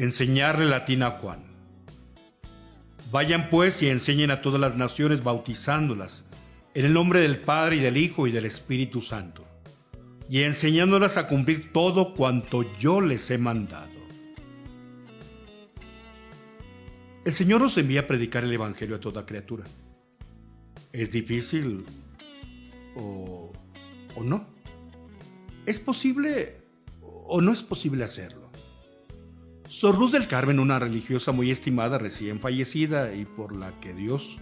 Enseñarle latín a Juan. Vayan pues y enseñen a todas las naciones bautizándolas en el nombre del Padre y del Hijo y del Espíritu Santo, y enseñándolas a cumplir todo cuanto yo les he mandado. El Señor nos envía a predicar el Evangelio a toda criatura. ¿Es difícil o no? ¿Es posible o no es posible hacerlo? Sor Luz del Carmen, una religiosa muy estimada, recién fallecida y por la que Dios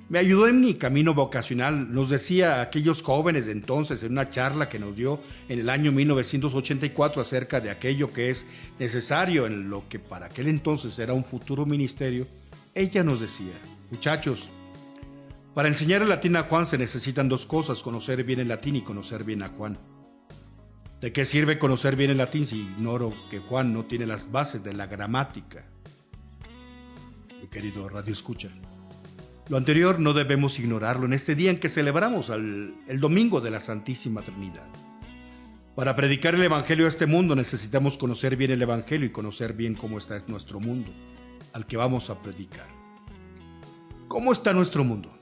me ayudó en mi camino vocacional, nos decía a aquellos jóvenes de entonces en una charla que nos dio en el año 1984 acerca de aquello que es necesario en lo que para aquel entonces era un futuro ministerio. Ella nos decía: muchachos, para enseñar el latín a Juan se necesitan dos cosas: conocer bien el latín y conocer bien a Juan. ¿De qué sirve conocer bien el latín si ignoro que Juan no tiene las bases de la gramática? Mi querido Radio Escucha, lo anterior no debemos ignorarlo en este día en que celebramos el Domingo de la Santísima Trinidad. Para predicar el Evangelio a este mundo necesitamos conocer bien el Evangelio y conocer bien cómo está nuestro mundo, al que vamos a predicar. ¿Cómo está nuestro mundo?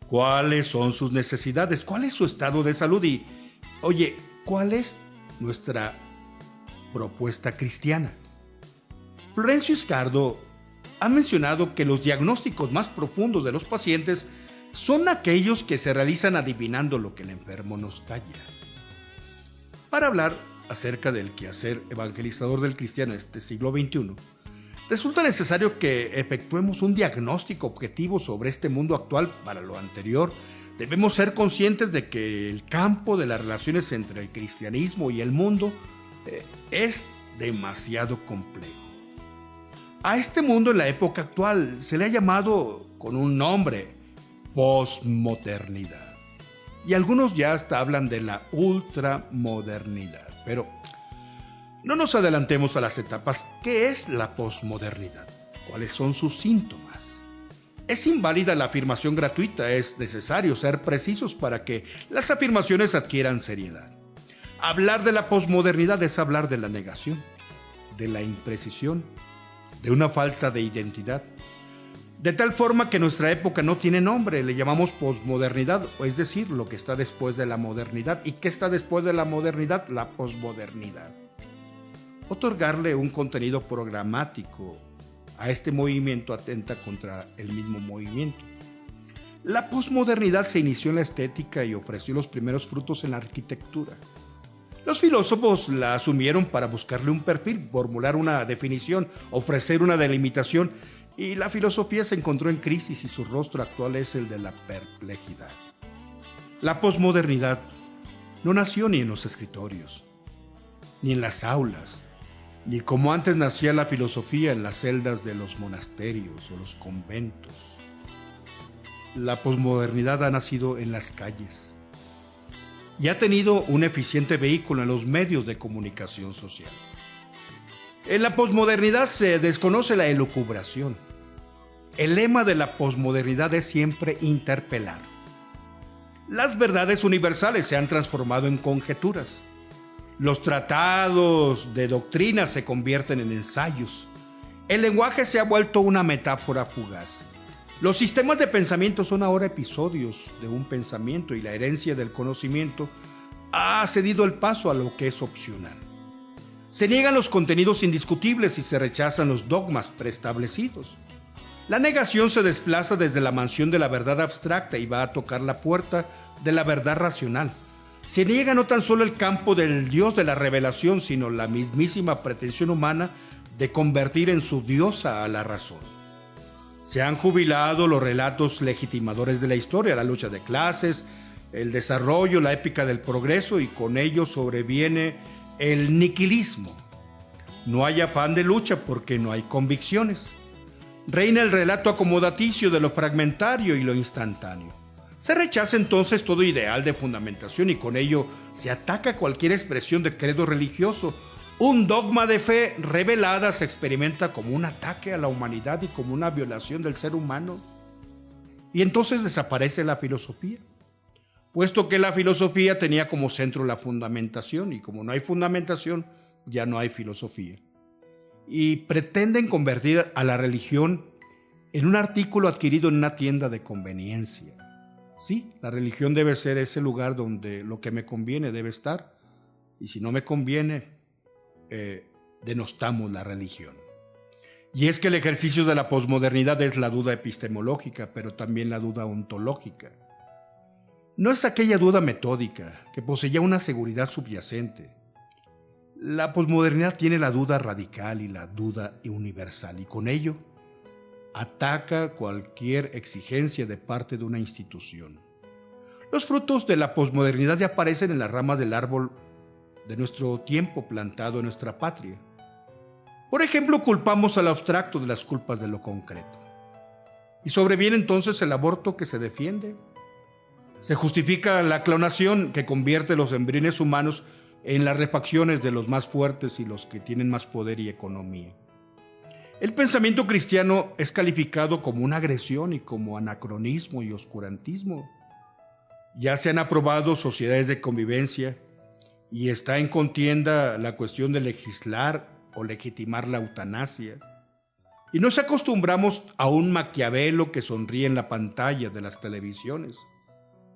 ¿Cuáles son sus necesidades? ¿Cuál es su estado de salud? Y, oye, ¿cuál es nuestra propuesta cristiana? Florencio Escardo ha mencionado que los diagnósticos más profundos de los pacientes son aquellos que se realizan adivinando lo que el enfermo nos calla. Para hablar acerca del quehacer evangelizador del cristiano en este siglo XXI, resulta necesario que efectuemos un diagnóstico objetivo sobre este mundo actual. Para lo anterior, debemos ser conscientes de que el campo de las relaciones entre el cristianismo y el mundo es demasiado complejo. A este mundo en la época actual se le ha llamado con un nombre: posmodernidad. Y algunos ya hasta hablan de la ultramodernidad. Pero no nos adelantemos a las etapas. ¿Qué es la posmodernidad? ¿Cuáles son sus síntomas? Es inválida la afirmación gratuita. Es necesario ser precisos para que las afirmaciones adquieran seriedad. Hablar de la posmodernidad es hablar de la negación, de la imprecisión, de una falta de identidad. De tal forma que nuestra época no tiene nombre, le llamamos posmodernidad, es decir, lo que está después de la modernidad. ¿Y qué está después de la modernidad? La posmodernidad. Otorgarle un contenido programático a este movimiento atenta contra el mismo movimiento. La posmodernidad se inició en la estética y ofreció los primeros frutos en la arquitectura. Los filósofos la asumieron para buscarle un perfil, formular una definición, ofrecer una delimitación, y la filosofía se encontró en crisis y su rostro actual es el de la perplejidad. La posmodernidad no nació ni en los escritorios, ni en las aulas, ni como antes nacía la filosofía en las celdas de los monasterios o los conventos. La posmodernidad ha nacido en las calles y ha tenido un eficiente vehículo en los medios de comunicación social. En la posmodernidad se desconoce la elucubración. El lema de la posmodernidad es siempre interpelar. Las verdades universales se han transformado en conjeturas. Los tratados de doctrina se convierten en ensayos. El lenguaje se ha vuelto una metáfora fugaz. Los sistemas de pensamiento son ahora episodios de un pensamiento y la herencia del conocimiento ha cedido el paso a lo que es opcional. Se niegan los contenidos indiscutibles y se rechazan los dogmas preestablecidos. La negación se desplaza desde la mansión de la verdad abstracta y va a tocar la puerta de la verdad racional. Se niega no tan solo el campo del Dios de la revelación, sino la mismísima pretensión humana de convertir en su diosa a la razón. Se han jubilado los relatos legitimadores de la historia, la lucha de clases, el desarrollo, la épica del progreso, y con ello sobreviene el niquilismo. No hay afán de lucha porque no hay convicciones. Reina el relato acomodaticio de lo fragmentario y lo instantáneo. Se rechaza entonces todo ideal de fundamentación y con ello se ataca cualquier expresión de credo religioso. Un dogma de fe revelada se experimenta como un ataque a la humanidad y como una violación del ser humano. Y entonces desaparece la filosofía, puesto que la filosofía tenía como centro la fundamentación, y como no hay fundamentación, ya no hay filosofía. y pretenden convertir a la religión en un artículo adquirido en una tienda de conveniencia. Sí, la religión debe ser ese lugar donde lo que me conviene debe estar, y si no me conviene, denostamos la religión. Y es que el ejercicio de la posmodernidad es la duda epistemológica, pero también la duda ontológica. No es aquella duda metódica que poseía una seguridad subyacente. La posmodernidad tiene la duda radical y la duda universal, y con ello ataca cualquier exigencia de parte de una institución. Los frutos de la posmodernidad ya aparecen en las ramas del árbol de nuestro tiempo plantado en nuestra patria. Por ejemplo, culpamos al abstracto de las culpas de lo concreto. Y sobreviene entonces el aborto que se defiende. Se justifica la clonación que convierte los embriones humanos en las refacciones de los más fuertes y los que tienen más poder y economía. El pensamiento cristiano es calificado como una agresión y como anacronismo y oscurantismo. Ya se han aprobado sociedades de convivencia y está en contienda la cuestión de legislar o legitimar la eutanasia. Y nos acostumbramos a un Maquiavelo que sonríe en la pantalla de las televisiones,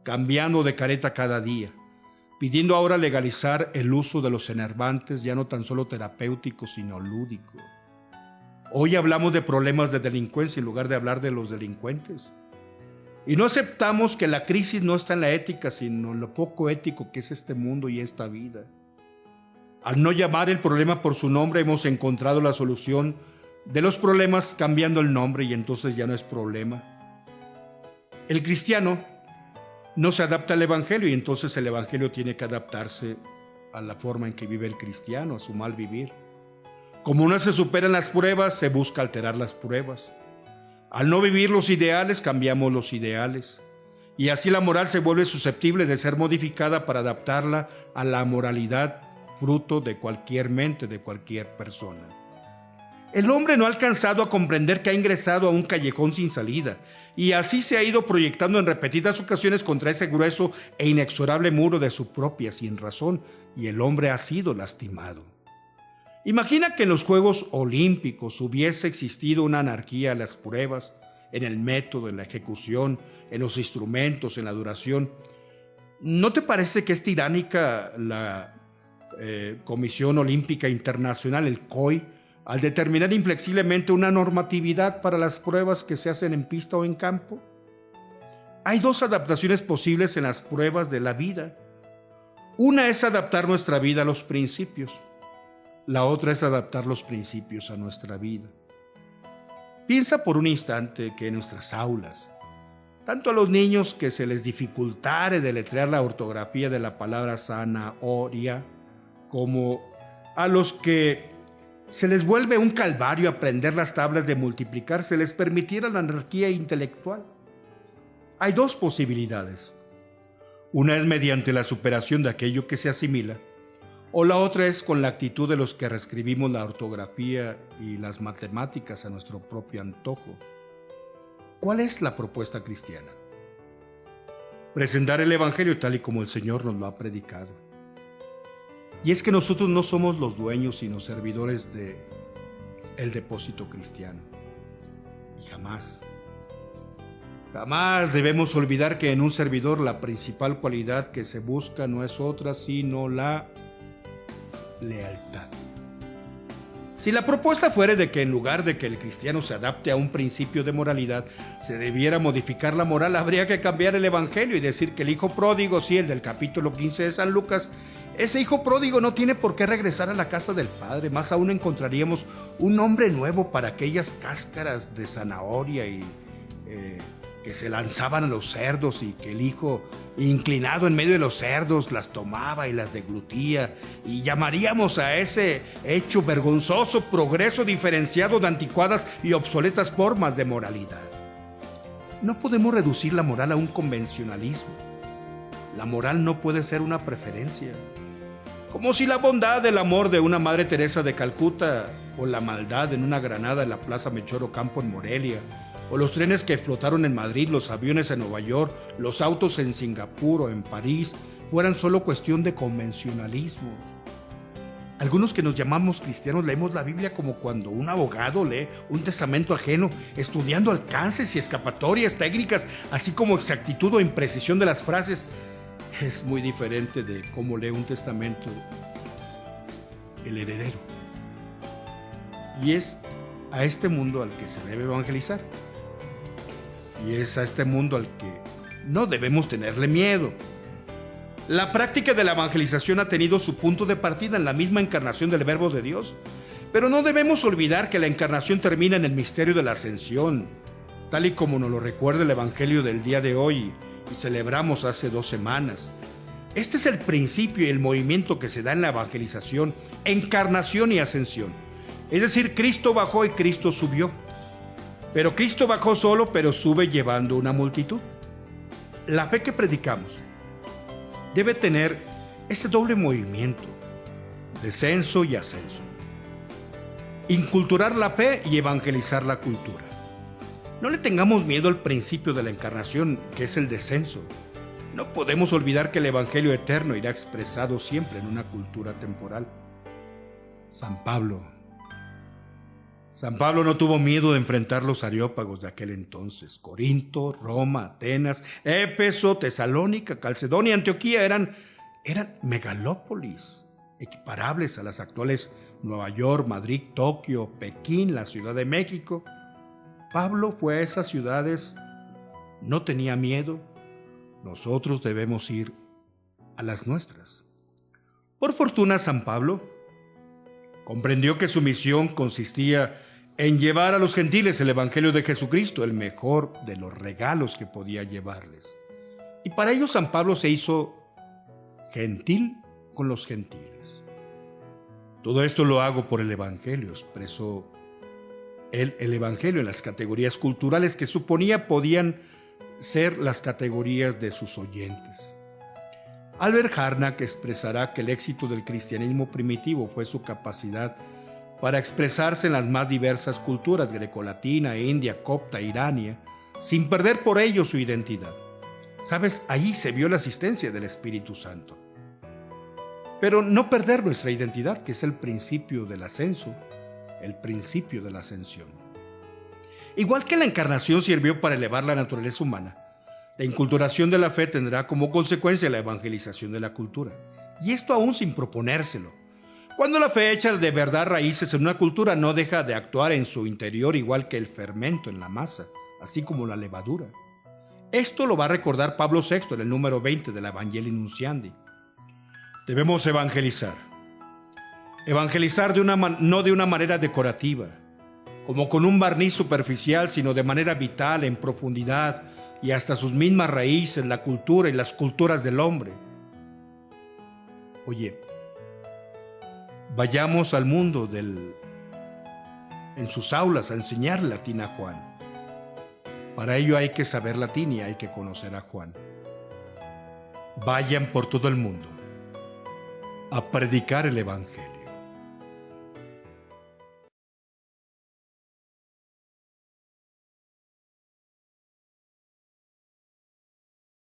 cambiando de careta cada día, pidiendo ahora legalizar el uso de los enervantes, ya no tan solo terapéutico, sino lúdico. Hoy hablamos de problemas de delincuencia en lugar de hablar de los delincuentes. Y no aceptamos que la crisis no está en la ética, sino en lo poco ético que es este mundo y esta vida. Al no llamar el problema por su nombre, hemos encontrado la solución de los problemas cambiando el nombre y entonces ya no es problema. El cristiano no se adapta al evangelio y entonces el evangelio tiene que adaptarse a la forma en que vive el cristiano, a su mal vivir. Como no se superan las pruebas, se busca alterar las pruebas. Al no vivir los ideales, cambiamos los ideales. Y así la moral se vuelve susceptible de ser modificada para adaptarla a la moralidad, fruto de cualquier mente, de cualquier persona. El hombre no ha alcanzado a comprender que ha ingresado a un callejón sin salida, y así se ha ido proyectando en repetidas ocasiones contra ese grueso e inexorable muro de su propia sinrazón, y el hombre ha sido lastimado. Imagina que en los Juegos Olímpicos hubiese existido una anarquía en las pruebas, en el método, en la ejecución, en los instrumentos, en la duración. ¿No te parece que es tiránica la Comisión Olímpica Internacional, el COI, al determinar inflexiblemente una normatividad para las pruebas que se hacen en pista o en campo? Hay dos adaptaciones posibles en las pruebas de la vida. Una es adaptar nuestra vida a los principios. La otra es adaptar los principios a nuestra vida. Piensa por un instante que en nuestras aulas, tanto a los niños que se les dificultare deletrear la ortografía de la palabra zanahoria, como a los que se les vuelve un calvario aprender las tablas de multiplicar, se les permitiera la anarquía intelectual. Hay dos posibilidades. Una es mediante la superación de aquello que se asimila, o la otra es con la actitud de los que reescribimos la ortografía y las matemáticas a nuestro propio antojo. ¿Cuál es la propuesta cristiana? Presentar el evangelio tal y como el Señor nos lo ha predicado. Y es que nosotros no somos los dueños sino servidores del depósito cristiano. Y jamás debemos olvidar que en un servidor la principal cualidad que se busca no es otra sino la lealtad. Si la propuesta fuera de que en lugar de que el cristiano se adapte a un principio de moralidad, se debiera modificar la moral, habría que cambiar el evangelio y decir que el hijo pródigo, sí, el del capítulo 15 de San Lucas, ese hijo pródigo no tiene por qué regresar a la casa del padre. Más aún encontraríamos un nombre nuevo para aquellas cáscaras de zanahoria y que se lanzaban a los cerdos y que el hijo, inclinado en medio de los cerdos, las tomaba y las deglutía, y llamaríamos a ese hecho vergonzoso progreso diferenciado de anticuadas y obsoletas formas de moralidad. No podemos reducir la moral a un convencionalismo. La moral no puede ser una preferencia. Como si la bondad, el amor de una Madre Teresa de Calcuta o la maldad en una granada en la Plaza Melchor Ocampo en Morelia, o los trenes que explotaron en Madrid, los aviones en Nueva York, los autos en Singapur o en París, fueran solo cuestión de convencionalismos. Algunos que nos llamamos cristianos leemos la Biblia como cuando un abogado lee un testamento ajeno, estudiando alcances y escapatorias técnicas, así como exactitud o imprecisión de las frases. Es muy diferente de cómo lee un testamento el heredero. Y es a este mundo al que se debe evangelizar. Y es a este mundo al que no debemos tenerle miedo. La práctica de la evangelización ha tenido su punto de partida en la misma encarnación del Verbo de Dios, pero no debemos olvidar que la encarnación termina en el misterio de la ascensión, tal y como nos lo recuerda el Evangelio del día de hoy y celebramos hace 2 semanas. Este es el principio y el movimiento que se da en la evangelización, encarnación y ascensión. Es decir, Cristo bajó y Cristo subió. Pero Cristo bajó solo, pero sube llevando una multitud. La fe que predicamos debe tener ese doble movimiento, descenso y ascenso. Inculturar la fe y evangelizar la cultura. No le tengamos miedo al principio de la encarnación, que es el descenso. No podemos olvidar que el evangelio eterno irá expresado siempre en una cultura temporal. San Pablo no tuvo miedo de enfrentar los areópagos de aquel entonces. Corinto, Roma, Atenas, Éfeso, Tesalónica, Calcedonia, Antioquía eran megalópolis, equiparables a las actuales Nueva York, Madrid, Tokio, Pekín, la Ciudad de México. Pablo fue a esas ciudades, no tenía miedo. Nosotros debemos ir a las nuestras. Por fortuna, San Pablo comprendió que su misión consistía en llevar a los gentiles el Evangelio de Jesucristo, el mejor de los regalos que podía llevarles. Y para ello San Pablo se hizo gentil con los gentiles. Todo esto lo hago por el Evangelio, expresó él el Evangelio en las categorías culturales que suponía podían ser las categorías de sus oyentes. Albert Harnack expresará que el éxito del cristianismo primitivo fue su capacidad para expresarse en las más diversas culturas grecolatina, india, copta, irania, sin perder por ello su identidad. ¿Sabes? Ahí se vio la asistencia del Espíritu Santo. Pero no perder nuestra identidad, que es el principio del ascenso, el principio de la ascensión. Igual que la encarnación sirvió para elevar la naturaleza humana, la inculturación de la fe tendrá como consecuencia la evangelización de la cultura. Y esto aún sin proponérselo. Cuando la fe echa de verdad raíces en una cultura, no deja de actuar en su interior igual que el fermento en la masa, así como la levadura. Esto lo va a recordar Pablo VI en el número 20 de la Evangelii Nuntiandi. Debemos evangelizar. Evangelizar no de una manera decorativa, como con un barniz superficial, sino de manera vital, en profundidad, y hasta sus mismas raíces, la cultura y las culturas del hombre. Oye, vayamos al mundo en sus aulas a enseñar latín a Juan. Para ello hay que saber latín y hay que conocer a Juan. Vayan por todo el mundo a predicar el Evangelio.